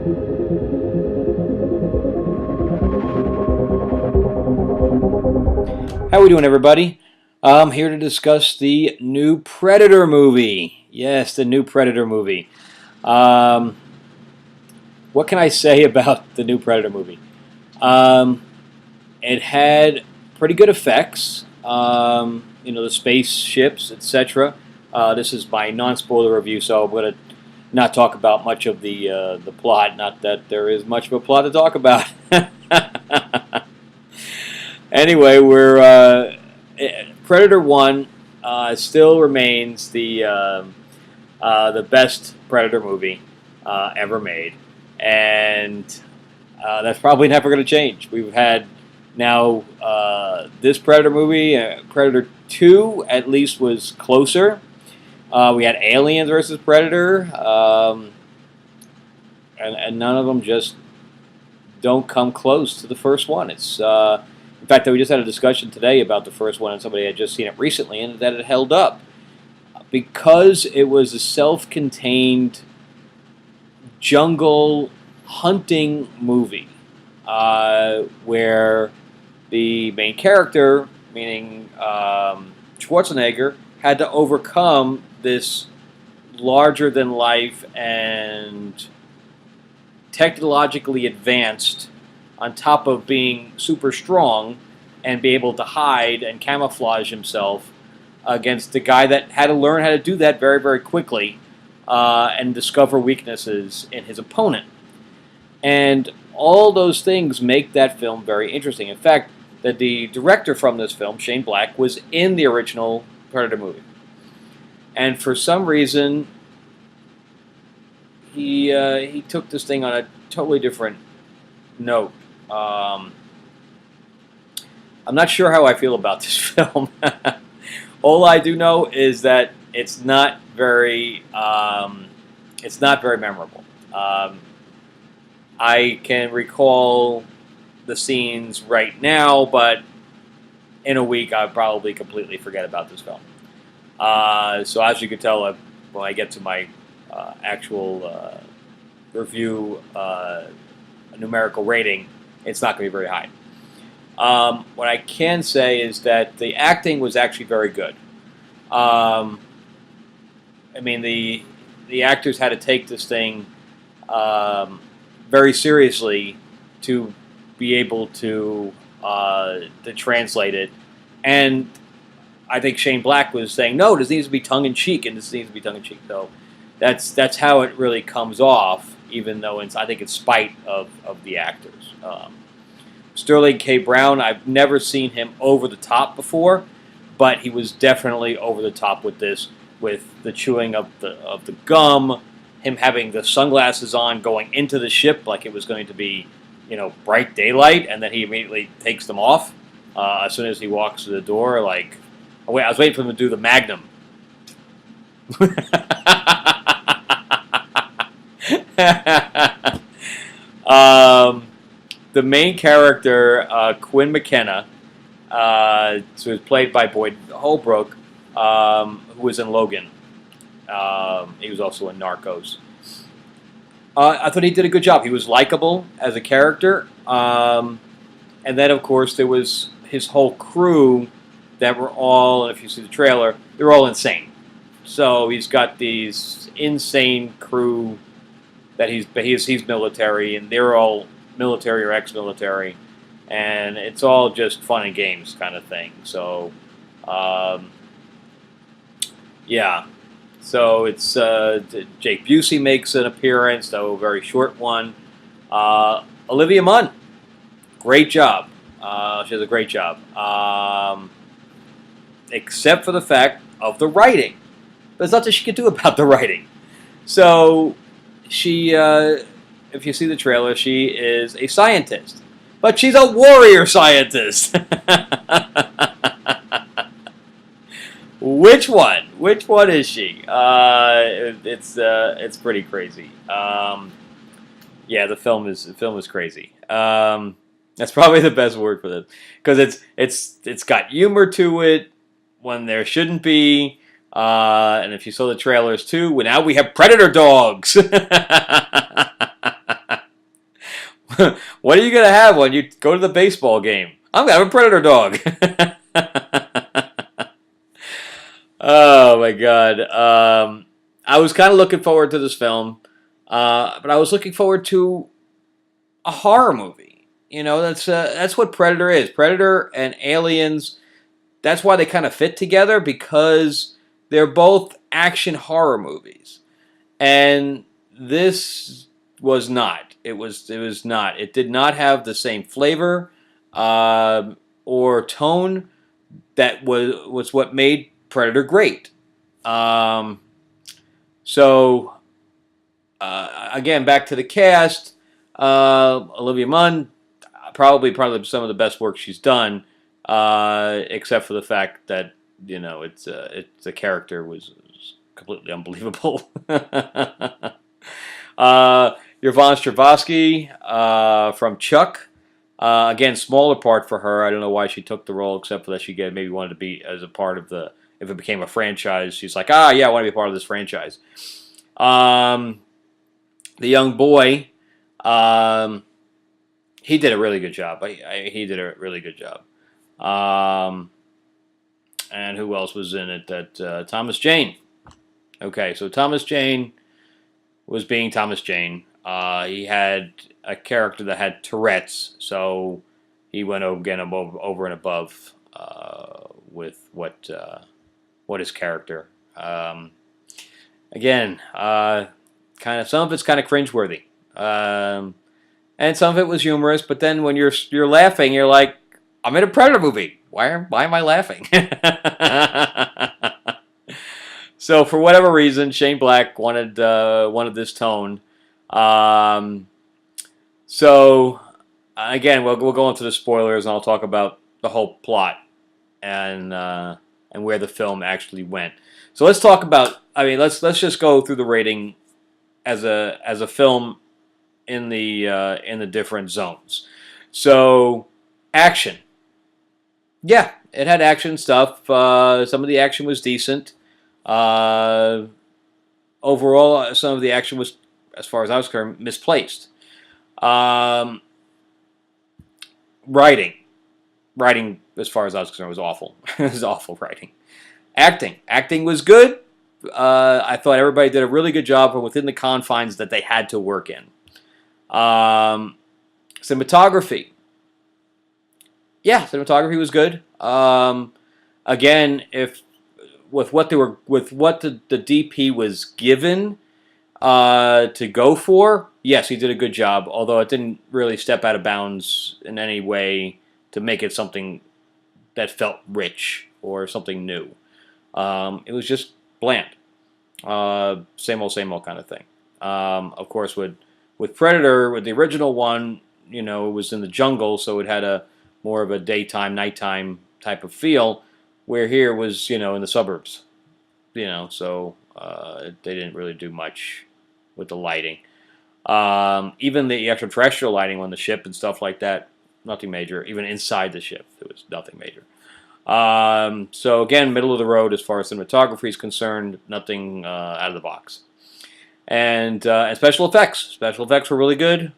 How we doing, everybody? I'm here to discuss the new Predator movie. Yes, the new Predator movie. Um, what can I say about the new Predator movie? Um, it had pretty good effects. The spaceships, etc. This is my non-spoiler review, so I'm going to not talk about much of the plot. Not that there is much of a plot to talk about. Anyway, Predator One still remains the best Predator movie ever made, and that's probably never going to change. We've had now this Predator movie, Predator Two, at least was closer. We had Aliens versus Predator, and none of them just don't come close to the first one. In fact, we just had a discussion today about the first one, and somebody had just seen it recently, and that it held up because it was a self-contained jungle hunting movie where the main character, meaning Schwarzenegger, had to overcome this larger-than-life and technologically advanced, on top of being super strong and be able to hide and camouflage himself against the guy that had to learn how to do that very, very quickly and discover weaknesses in his opponent. And all those things make that film very interesting. In fact, that the director from this film, Shane Black, was in the original Predator movie. And for some reason, he took this thing on a totally different note. I'm not sure how I feel about this film. All I do know is that it's not very memorable. I can recall the scenes right now, but in a week I'll probably completely forget about this film. So as you can tell, when I get to my actual review, numerical rating, it's not going to be very high. What I can say is that the acting was actually very good. The actors had to take this thing very seriously to be able to translate it. And I think Shane Black was saying, no, this needs to be tongue-in-cheek, and this needs to be tongue-in-cheek. So that's how it really comes off, even though I think it's spite of the actors. Sterling K. Brown, I've never seen him over the top before, but he was definitely over the top with this, with the chewing of the gum, him having the sunglasses on going into the ship like it was going to be, bright daylight, and then he immediately takes them off as soon as he walks to the door. I was waiting for him to do the Magnum. The main character, Quinn McKenna, who was played by Boyd Holbrook, who was in Logan. He was also in Narcos. I thought he did a good job. He was likable as a character. And then, of course, there was his whole crew that were all, and if you see the trailer, they're all insane. So he's got these insane crew that he's military, and they're all military or ex-military, and it's all just fun and games kind of thing. So, yeah. So it's Jake Busey makes an appearance, though a very short one. Olivia Munn, great job. She does a great job, except for the fact of the writing. There's nothing she can do about the writing. So she, if you see the trailer, she is a scientist. But she's a warrior scientist. Which one? Which one is she? It's pretty crazy. Yeah, the film is crazy. That's probably the best word for this, because it's got humor to it when there shouldn't be. And if you saw the trailers too, well, now we have predator dogs. What are you gonna have when you go to the baseball game? I'm gonna have a predator dog. Oh my god. I was kind of looking forward to this film, but I was looking forward to a horror movie. You know, that's what Predator is. Predator and Aliens. That's why they kind of fit together because they're both action horror movies, and this was not. It was not. It did not have the same flavor or tone that was what made Predator great. Um, so again, back to the cast. Olivia Munn, probably some of the best work she's done, except for the fact that the character was completely unbelievable. Yvonne Strahovski from Chuck. Again, smaller part for her. I don't know why she took the role, except for that she maybe wanted to be as a part of the. If it became a franchise, she's like, yeah, I want to be part of this franchise. The young boy, he did a really good job. He did a really good job. And who else was in it? That Thomas Jane. Okay, so Thomas Jane was being Thomas Jane. He had a character that had Tourette's, so he went over and above with what his character. Again, kind of some of it's kind of cringeworthy, and some of it was humorous. But then when you're laughing, you're like, I'm in a Predator movie. Why am I laughing? So for whatever reason, Shane Black wanted this tone. So again, we'll go into the spoilers, and I'll talk about the whole plot and where the film actually went. So let's talk about. I mean, let's just go through the rating as a film in the different zones. So action. Yeah, it had action stuff. Some of the action was decent. Overall, some of the action was, as far as I was concerned, misplaced. Writing, as far as I was concerned, was awful. It was awful writing. Acting was good. I thought everybody did a really good job within the confines that they had to work in. Cinematography. Yeah, cinematography was good. Again, with what the DP was given to go for, yes, he did a good job. Although it didn't really step out of bounds in any way to make it something that felt rich or something new. It was just bland, same old kind of thing. Of course, with Predator, with the original one, it was in the jungle, so it had a more of a daytime, nighttime type of feel. Where here was, in the suburbs, so they didn't really do much with the lighting. Even the extraterrestrial lighting on the ship and stuff like that, nothing major. Even inside the ship, there was nothing major. So again, middle of the road as far as cinematography is concerned, nothing out of the box. And special effects. Special effects were really good.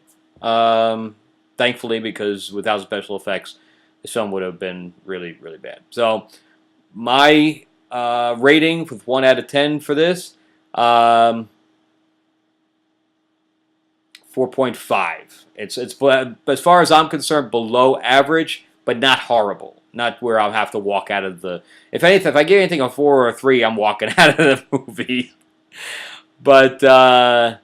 Thankfully, because without special effects, this film would have been really, really bad. So my rating with 1 out of 10 for this, 4.5. It's as far as I'm concerned, below average, but not horrible. Not where I'll have to walk out of the. If anything, if I give anything a 4 or a 3, I'm walking out of the movie. But yeah,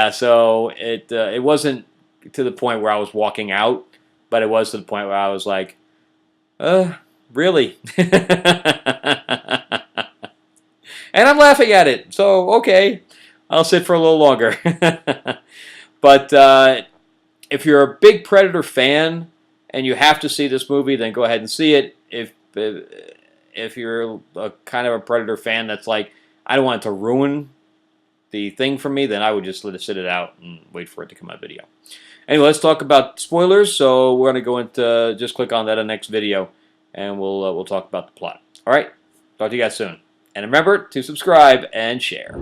so it wasn't to the point where I was walking out, but it was to the point where I was like, really? And I'm laughing at it, so okay, I'll sit for a little longer. But if you're a big Predator fan and you have to see this movie, then go ahead and see it. If you're a kind of a Predator fan that's like, I don't want it to ruin the thing for me, then I would just let it sit it out and wait for it to come out video. Anyway, let's talk about spoilers. So we're going to go into, just click on that in the next video, and we'll talk about the plot. All right, talk to you guys soon. And remember to subscribe and share.